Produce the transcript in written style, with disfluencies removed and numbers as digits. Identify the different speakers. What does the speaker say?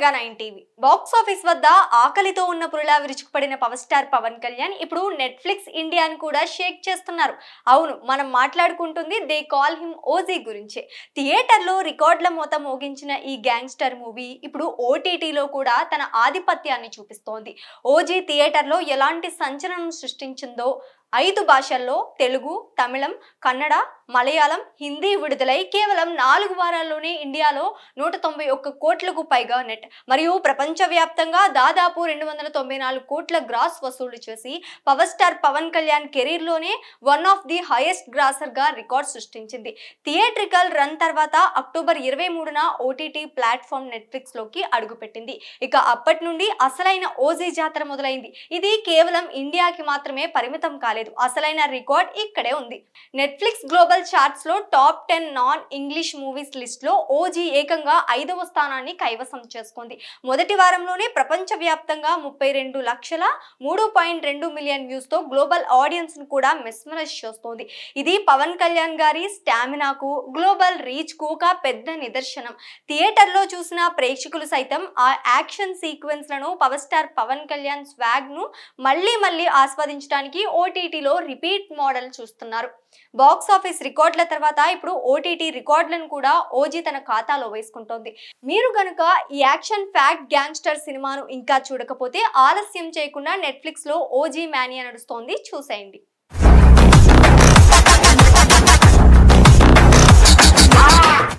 Speaker 1: Mega 9 TV box office వద్ద ఆకలితో ఉన్న పురులా విరుచుకుపడిన పవర్ స్టార్ పవన్ కళ్యాణ్ ఇప్పుడు నెట్ఫ్లిక్స్ ఇండియాను కూడా షేక్ చేస్తున్నారు. అవును, మనం మాట్లాడుకుంటుంది దే కాల్ హిమ్ ఓజీ గురించి. థియేటర్లో రికార్డుల మోత మోగించిన ఈ గ్యాంగ్స్టర్ మూవీ ఇప్పుడు ఓటీటీలో కూడా తన ఆధిపత్యాన్ని చూపిస్తోంది. ఓజీ థియేటర్లో ఎలాంటి సంచలనం సృష్టించిందో 5 భాషల్లో తెలుగు, తమిళం, కన్నడ, మలయాళం, హిందీ విడుదలై కేవలం 4 వారాల్లోనే ఇండియాలో 191 కోట్లకు పైగా నెట్ మరియు ప్రపంచవ్యాప్తంగా దాదాపు 294 కోట్ల గ్రాస్ వసూలు చేసి పవర్ స్టార్ పవన్ కళ్యాణ్ కెరీర్లోనే వన్ ఆఫ్ ది హైయెస్ట్ గ్రాసర్గా రికార్డ్ సృష్టించింది. థియేట్రికల్ రన్ తర్వాత అక్టోబర్ 23న ఓటీటీ ప్లాట్ఫామ్ నెట్ఫ్లిక్స్లోకి అడుగుపెట్టింది. ఇక అప్పటి నుండి అసలైన ఓజీ జాతర మొదలైంది. ఇది కేవలం ఇండియాకి మాత్రమే పరిమితం కాలేదు, అసలైన రికార్డ్ ఇక్కడే ఉంది. నెట్ఫ్లిక్స్ గ్లోబల్ చార్ట్స్ లో top 10 non English movies list లో ఓజీ ఏకంగా 5వ స్థానాన్ని కైవసం చేసుకుంది. మొదటి వారంలోనే ప్రపంచవ్యాప్తంగా 32 లక్షల 3.2 మిలియన్ వ్యూస్ తో గ్లోబల్ ఆడియన్స్ ను కూడా మెస్మరైజ్ చేస్తోంది. ఇది పవన్ కళ్యాణ్ గారి స్టామినాకు, గ్లోబల్ రీచ్ కు ఒక పెద్ద నిదర్శనం. థియేటర్ లో చూసిన ప్రేక్షకులు సైతం ఆ యాక్షన్ సీక్వెన్స్ లను, power star Pawan Kalyan swag ను మళ్ళీ ఆస్వాదించడానికి ఓటీటీలో రిపీట్ మోడల్ చూస్తున్నారు. బాక్స్ ఆఫీస్ రికార్డుల తర్వాత ఇప్పుడు ఓటీటీ రికార్డులను కూడా ఓజీ తన ఖాతాలో వేసుకుంటోంది. మీరు గనుక ఈ యాక్షన్ ఫ్యాక్ట్ గ్యాంగ్స్టర్ సినిమాను ఇంకా చూడకపోతే ఆలస్యం చేయకుండా నెట్ఫ్లిక్స్ లో ఓజీ మానియా నడుస్తోంది, చూసేయండి.